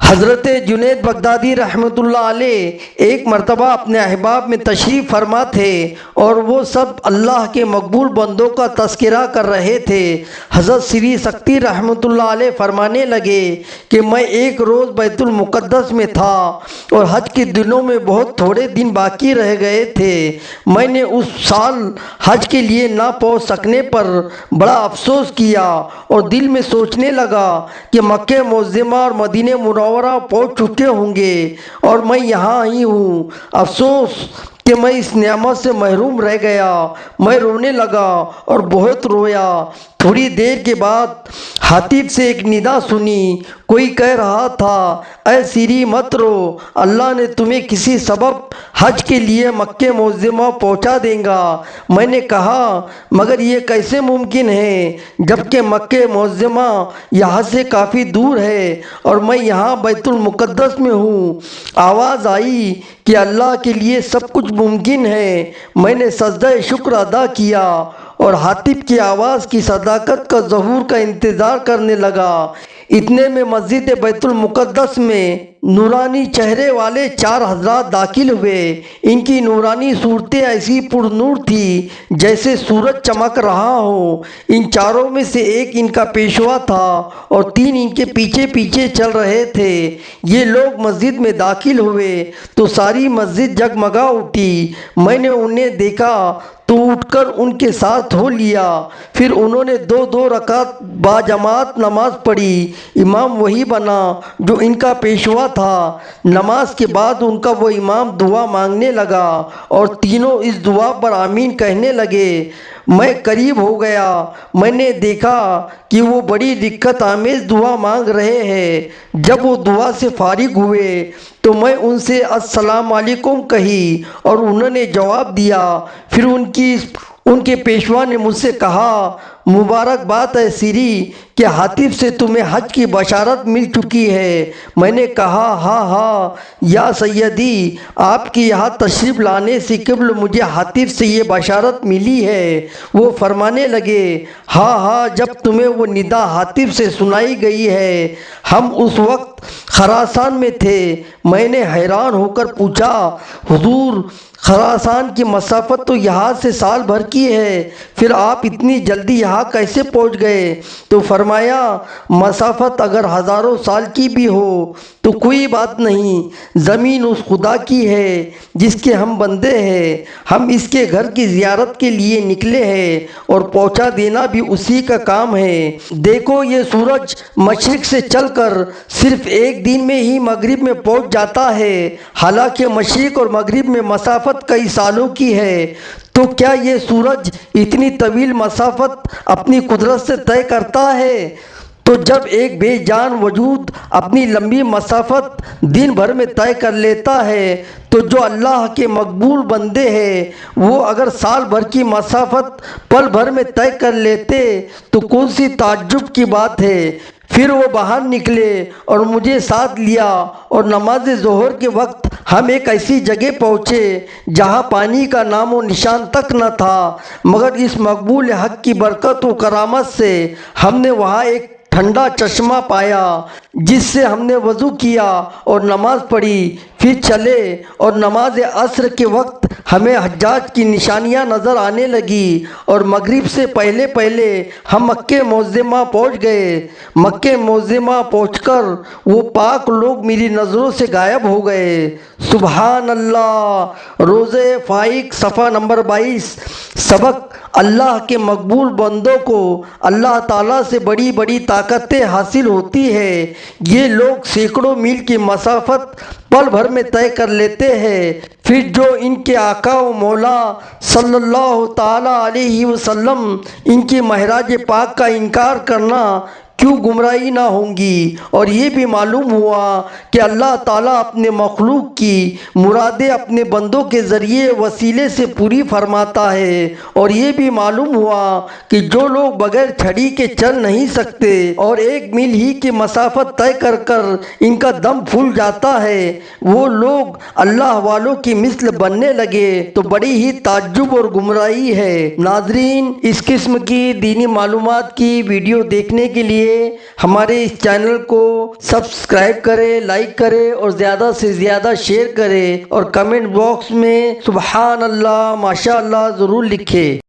حضرت جنید بغدادی رحمۃ اللہ علیہ ایک مرتبہ اپنے احباب میں تشریف فرما تھے اور وہ سب اللہ کے مقبول بندوں کا تذکرہ کر رہے تھے۔ حضرت سری سکتی رحمۃ اللہ علیہ فرمانے لگے کہ میں ایک روز بیت المقدس میں تھا اور حج کے دنوں میں بہت تھوڑے دن باقی رہ گئے تھے۔ میں نے اس سال حج کے لیے نہ پہنچ سکنے پر بڑا افسوس کیا اور دل میں سوچنے لگا کہ مکہ معظمہ اور مدینہ منورہ پہنچ چکے ہوں گے اور میں یہاں ہی ہوں۔ افسوس کہ میں اس نعمت سے محروم رہ گیا۔ میں رونے لگا اور بہت رویا۔ تھوڑی دیر کے بعد حاطب سے ایک ندا سنی۔ کوئی کہہ رہا تھا، اے سری مت رو، اللہ نے تمہیں کسی سبب حج کے لیے مکہ معظمہ پہنچا دیں گا۔ میں نے کہا، مگر یہ کیسے ممکن ہے جبکہ مکہ معظمہ یہاں سے کافی دور ہے اور میں یہاں بیت المقدس میں ہوں۔ آواز آئی کہ اللہ کے لیے سب کچھ ممکن ہے۔ میں نے سجدہ شکر ادا کیا اور حاطب کی آواز کی صداقت کا ظہور کا انتظار کرنے لگا۔ اتنے میں مسجد بیت المقدس میں نورانی چہرے والے 4 حضرات داخل ہوئے۔ ان کی نورانی صورتیں ایسی پر نور تھی جیسے سورج چمک رہا ہو۔ ان چاروں میں سے ایک ان کا پیشوا تھا اور 3 ان کے پیچھے پیچھے چل رہے تھے۔ یہ لوگ مسجد میں داخل ہوئے تو ساری مسجد جگمگا اٹھی۔ میں نے انہیں دیکھا تو اٹھ کر ان کے ساتھ ہو لیا۔ پھر انہوں نے 2 رکعت باجماعت نماز پڑھی۔ امام وہی بنا جو ان کا پیشوا تھا۔ نماز کے بعد ان کا وہ امام دعا مانگنے لگا اور تینوں اس دعا پر آمین کہنے لگے۔ میں قریب ہو گیا۔ میں نے دیکھا کہ وہ بڑی دقت آمیز دعا مانگ رہے ہیں۔ جب وہ دعا سے فارغ ہوئے تو میں ان سے السلام علیکم کہی اور انہوں نے جواب دیا۔ پھر ان کے پیشوا نے مجھ سے کہا، مبارکباد ہے سری کہ حاطب سے تمہیں حج کی بشارت مل چکی ہے۔ میں نے کہا، ہاں ہاں یا سیدی، آپ کی یہاں تشریف لانے سے قبل مجھے حاطب سے یہ بشارت ملی ہے۔ وہ فرمانے لگے، ہاں ہاں، جب تمہیں وہ ندا حاطب سے سنائی گئی ہے، ہم اس وقت خراسان میں تھے۔ میں نے حیران ہو کر پوچھا، حضور، خراسان کی مسافت تو یہاں سے سال بھر کی ہے، پھر آپ اتنی جلدی یہاں کیسے پہنچ گئے؟ تو فرمایا، مسافت اگر ہزاروں سال کی بھی ہو تو کوئی بات نہیں، زمین اس خدا کی ہے جس کے ہم بندے ہیں۔ ہم اس کے گھر کی زیارت کے لیے نکلے ہیں اور پہنچا دینا بھی اسی کا کام ہے۔ دیکھو، یہ سورج مشرق سے چل کر صرف ایک دن میں ہی مغرب میں پہنچ جاتا ہے، حالانکہ مشرق اور مغرب میں مسافت کئی سالوں کی ہے۔ تو کیا یہ سورج اتنی طویل مسافت اپنی قدرت سے طے کرتا ہے؟ تو جب ایک بے جان وجود اپنی لمبی مسافت دن بھر میں طے کر لیتا ہے تو جو اللہ کے مقبول بندے ہیں وہ اگر سال بھر کی مسافت پل بھر میں طے کر لیتے تو کون سی تعجب کی بات ہے۔ پھر وہ باہر نکلے اور مجھے ساتھ لیا اور نماز ظہر کے وقت ہم ایک ایسی جگہ پہنچے جہاں پانی کا نام و نشان تک نہ تھا، مگر اس مقبول حق کی برکت و کرامت سے ہم نے وہاں ایک ٹھنڈا چشمہ پایا جس سے ہم نے وضو کیا اور نماز پڑھی۔ پھر چلے اور نماز عصر کے وقت ہمیں حجاج کی نشانیاں نظر آنے لگی اور مغرب سے پہلے پہلے ہم مکہ معظمہ پہنچ گئے۔ مکہ معظمہ پہنچ کر وہ پاک لوگ میری نظروں سے غائب ہو گئے۔ سبحان اللہ۔ روزہ فائق صفحہ نمبر 22۔ سبق: اللہ کے مقبول بندوں کو اللہ تعالیٰ سے بڑی بڑی طاقتیں حاصل ہوتی ہے۔ یہ لوگ سینکڑوں میل کی مسافت پل بھر میں طے کر لیتے ہیں، پھر جو ان کے آقا و مولا صلی اللہ تعالیٰ علیہ وسلم ان کی معراج پاک کا انکار کرنا کیوں گمراہی نہ ہوں گی۔ اور یہ بھی معلوم ہوا کہ اللہ تعالیٰ اپنے مخلوق کی مرادیں اپنے بندوں کے ذریعے وسیلے سے پوری فرماتا ہے۔ اور یہ بھی معلوم ہوا کہ جو لوگ بغیر چھڑی کے چل نہیں سکتے اور 1 میل ہی کی مسافت طے کر کر ان کا دم پھول جاتا ہے، وہ لوگ اللہ والوں کی مثل بننے لگے تو بڑی ہی تعجب اور گمراہی ہے۔ ناظرین، اس قسم کی دینی معلومات کی ویڈیو دیکھنے کے لیے لیے ہمارے اس چینل کو سبسکرائب کریں، لائک کریں اور زیادہ سے زیادہ شیئر کریں، اور کمنٹ باکس میں سبحان اللہ ماشاء اللہ ضرور لکھیں۔